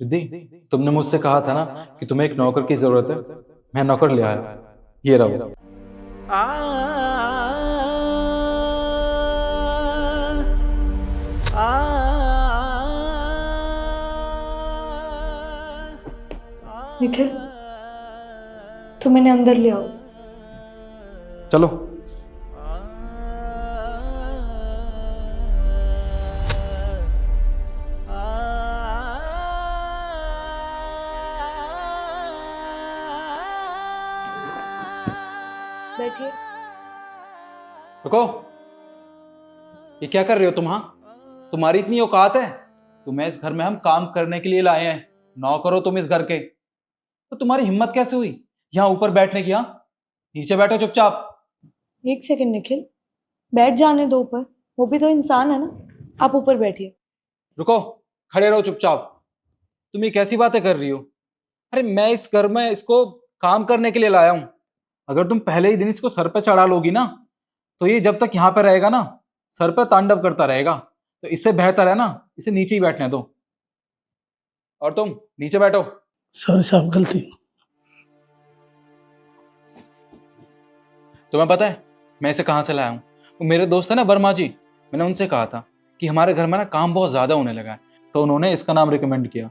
रिद्धि, तुमने मुझसे कहा था ना कि तुम्हें एक नौकर की जरूरत है। मैं नौकर ले आया, ये रहो। निखिल, तुम इन्हें अंदर ले आओ। चलो। बैठिए। रुको, ये क्या कर रहे हो तुम? हाँ, तुम्हारी इतनी औकात है? तुम्हें इस घर में हम काम करने के लिए लाए हैं, नौकर हो तुम इस घर के। तो तुम्हारी हिम्मत कैसे हुई यहाँ ऊपर बैठने की? हाँ, नीचे बैठो चुपचाप। एक सेकंड निखिल, बैठ जाने दो ऊपर। वो भी तो इंसान है ना। आप ऊपर बैठिए। रुको, खड़े रहो चुपचाप। तुम ये कैसी बातें कर रही हो? अरे मैं इस घर में इसको काम करने के लिए लाया हूं। अगर तुम पहले ही दिन इसको सर पे चढ़ा लोगी ना, तो ये जब तक यहाँ पे रहेगा ना, सर पे तांडव करता रहेगा। तो इससे बेहतर है ना, इसे नीचे ही बैठने दो। और तुम नीचे बैठो। सॉरी साहब, गलती। तुम्हें पता है मैं इसे कहाँ से लाया हूँ? वो मेरे दोस्त है ना वर्मा जी, मैंने उनसे कहा था कि हमारे घर में ना काम बहुत ज्यादा होने लगा है, तो उन्होंने इसका नाम रिकमेंड किया।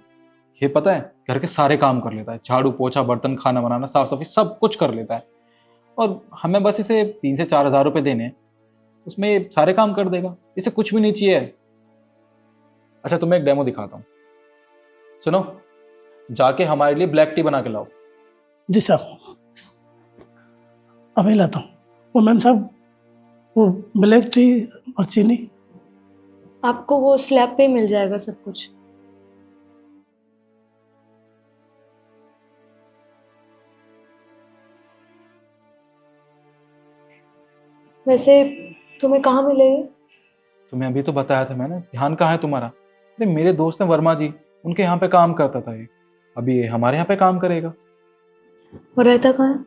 ये पता है घर के सारे काम कर लेता है, झाड़ू पोछा बर्तन खाना बनाना साफ सफाई सब कुछ कर लेता है। और हमें बस इसे 3 से 4 हज़ार रुपए देने हैं, उसमें ये सारे काम कर देगा। इसे कुछ भी नहीं चाहिए। अच्छा, तुम्हें एक डेमो दिखाता हूँ, सुनो। जाके हमारे लिए ब्लैक टी बना के लाओ। जी साहब, अभी लाता हूँ। वो मैम साहब, वो ब्लैक टी और चीनी। आपको वो स्लैब पे ही मिल जाएगा सब कुछ। वैसे तुम्हें कहाँ मिलेगी? तुम्हें अभी तो बताया था मैंने, ध्यान कहाँ है तुम्हारा? अरे मेरे दोस्त हैं वर्मा जी, उनके यहाँ पे काम करता था ये, अभी ये हमारे यहाँ पे काम करेगा। और रहता कहाँ है?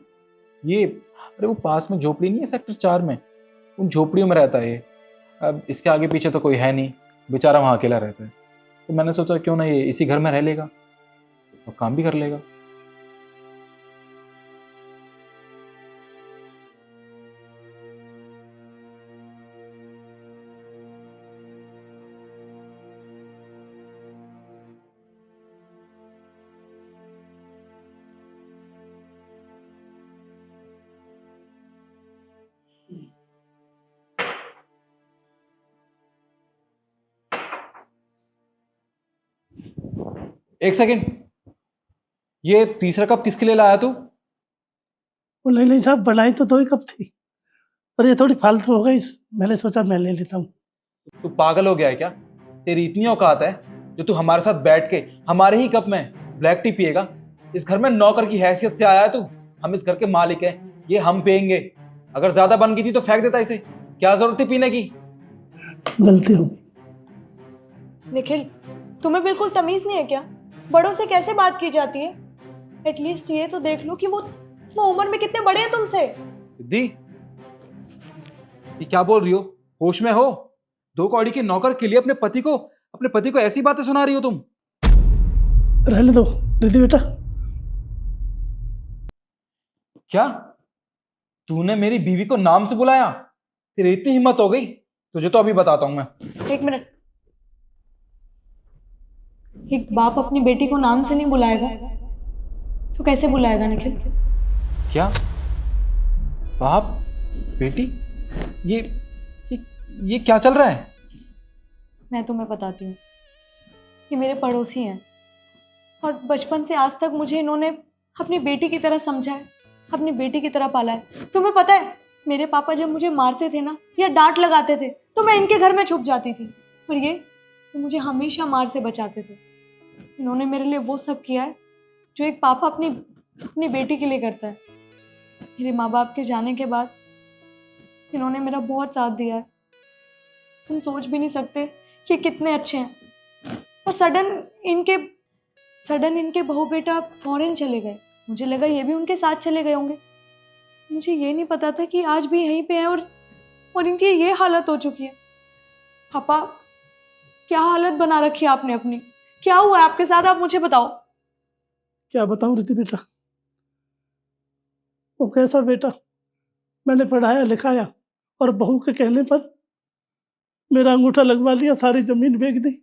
ये अरे वो पास में झोपड़ी नहीं है सेक्टर 4 में, उन झोपड़ियों में रहता है ये। अब इसके आगे पीछे तो कोई है नहीं, बेचारा वहाँ अकेला रहता है। तो मैंने सोचा क्यों ना ये इसी घर में रह लेगा और काम भी कर लेगा। एक सेकंड, ये तीसरा कप किसके लिए लाया तू? वो नहीं साहब, बनाई तो 2 ही कप थी, पर ये थोड़ी फालतू हो गई। मैंने सोचा मैं ले लेता हूँ। तू पागल हो गया है क्या? तेरी इतनी औकात है जो तू हमारे साथ बैठ के हमारे ही कप में ब्लैक टी पिएगा? इस घर में नौकर की हैसियत से आया है तू? हम इस घर के मालिक हैं, ये हम पियेंगे। अगर ज्यादा बन गई थी तो फेंक देता इसे, क्या जरूरत थी पीने की? गलती हो गई। निखिल, तुम्हें बिल्कुल तमीज नहीं है क्या? बड़ों से कैसे बात की जाती है? एटलीस्ट ये तो देख लो कि वो उम्र में कितने बड़े हैं तुमसे। सिद्धि, ये क्या बोल रही हो? होश में हो? 2 कौड़ी के नौकर के लिए अपने पति को ऐसी बातें सुना रही हो तुम? रहने दो रिद्धि बेटा। क्या तूने मेरी बीवी को नाम से बुलाया? तेरी इतनी हिम्मत हो गई? तुझे तो अभी बताता हूं मैं। एक मिनट। एक बाप अपनी बेटी को नाम से नहीं बुलाएगा तो कैसे बुलाएगा निखिल? क्या बाप बेटी? ये ये, ये क्या चल रहा है? मैं तुम्हें बताती हूँ। ये मेरे पड़ोसी हैं और बचपन से आज तक मुझे इन्होंने अपनी बेटी की तरह समझा है, अपनी बेटी की तरह पाला है। तुम्हें पता है, मेरे पापा जब मुझे मारते थे ना या डांट लगाते थे तो मैं इनके घर में छुप जाती थी, और ये मुझे हमेशा मार से बचाते थे। इन्होंने मेरे लिए वो सब किया है जो एक पापा अपनी अपनी बेटी के लिए करता है। मेरे माँ बाप के जाने के बाद इन्होंने मेरा बहुत साथ दिया है। तुम सोच भी नहीं सकते कि कितने अच्छे हैं। और सडन इनके बहू बेटा फॉरेन चले गए। मुझे लगा ये भी उनके साथ चले गए होंगे। मुझे ये नहीं पता था कि आज भी यहीं पे है और इनकी ये हालत हो चुकी है। पापा, क्या हालत बना रखी है आपने अपनी? क्या हुआ है आपके साथ, आप मुझे बताओ। क्या बताऊं रिद्धि बेटा, वो कैसा बेटा, मैंने पढ़ाया लिखाया और बहू के कहने पर मेरा अंगूठा लगवा लिया, सारी जमीन बेच दी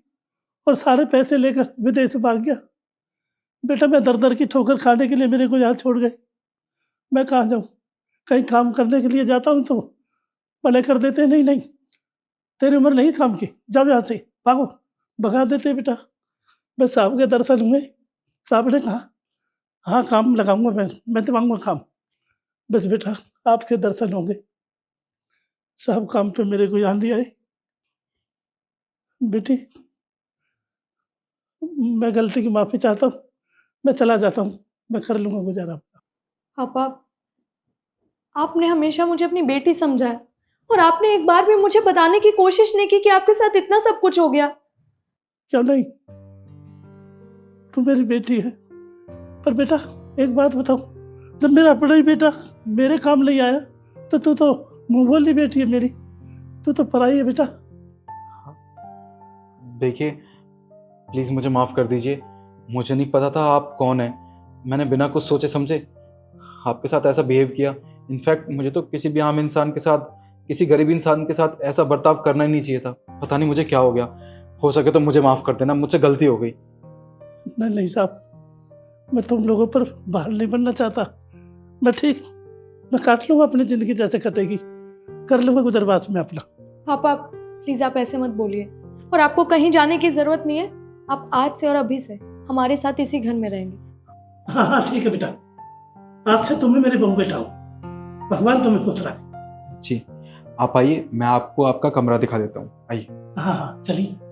और सारे पैसे लेकर विदेश भाग गया। बेटा मैं दर दर की ठोकर खाने के लिए मेरे को यहाँ छोड़ गए। मैं कहाँ जाऊँ? कहीं काम करने के लिए जाता हूँ तो मना कर देते, नहीं नहीं तेरी उम्र नहीं काम की, जाओ यहाँ से, भागो, भगा देते बेटा। बस साहब के दर्शन हुए, साहब ने कहा हाँ काम लगाऊंगा, मैं दिलाऊंगा काम। बस बेटा आपके दर्शन होंगे, साहब काम पे मेरे को यहाँ लिया है। बेटी मैं गलती की माफ़ी चाहता हूँ, मैं चला जाता हूँ, मैं कर लूँगा गुजारा। पापा, आपने हमेशा मुझे अपनी बेटी समझा है और आपने एक बार भी मुझे बताने की कोशिश नहीं की कि आपके साथ इतना सब कुछ हो गया। क्यों नहीं, तू मेरी बेटी है। पर बेटा एक बात बताओ, जब मेरा अपना ही बेटा मेरे काम नहीं आया तो तू तो मुंह बोली बेटी है मेरी, तू तो पराई है बेटा। देखिए प्लीज़ मुझे माफ़ कर दीजिए, मुझे नहीं पता था आप कौन हैं। मैंने बिना कुछ सोचे समझे आपके साथ ऐसा बिहेव किया। इनफैक्ट मुझे तो किसी भी आम इंसान के साथ, किसी गरीब इंसान के साथ ऐसा बर्ताव करना ही नहीं चाहिए था। पता नहीं मुझे क्या हो गया, हो सके तो मुझे माफ़ कर देना, मुझसे गलती हो गई। नहीं नहीं साहब, मैं तुम लोगों पर भार नहीं बनना चाहता। मैं ठीक, मैं काट लूँगा अपनी ज़िंदगी जैसे कटेगी, कर लूँगा गुजरबास में अपना। पापा प्लीज आप ऐसे मत बोलिए, और आपको कहीं जाने की जरूरत नहीं है। आप आज से और अभी से हमारे साथ इसी घर में रहेंगे। हाँ हाँ ठीक है बेटा, आज से तुम्हें मेरे बहू बेटा हो, भगवान तुम्हें खुश रखे। जी आप आइए, मैं आपको आपका कमरा दिखा देता हूँ, आइए। हाँ हाँ चलिए।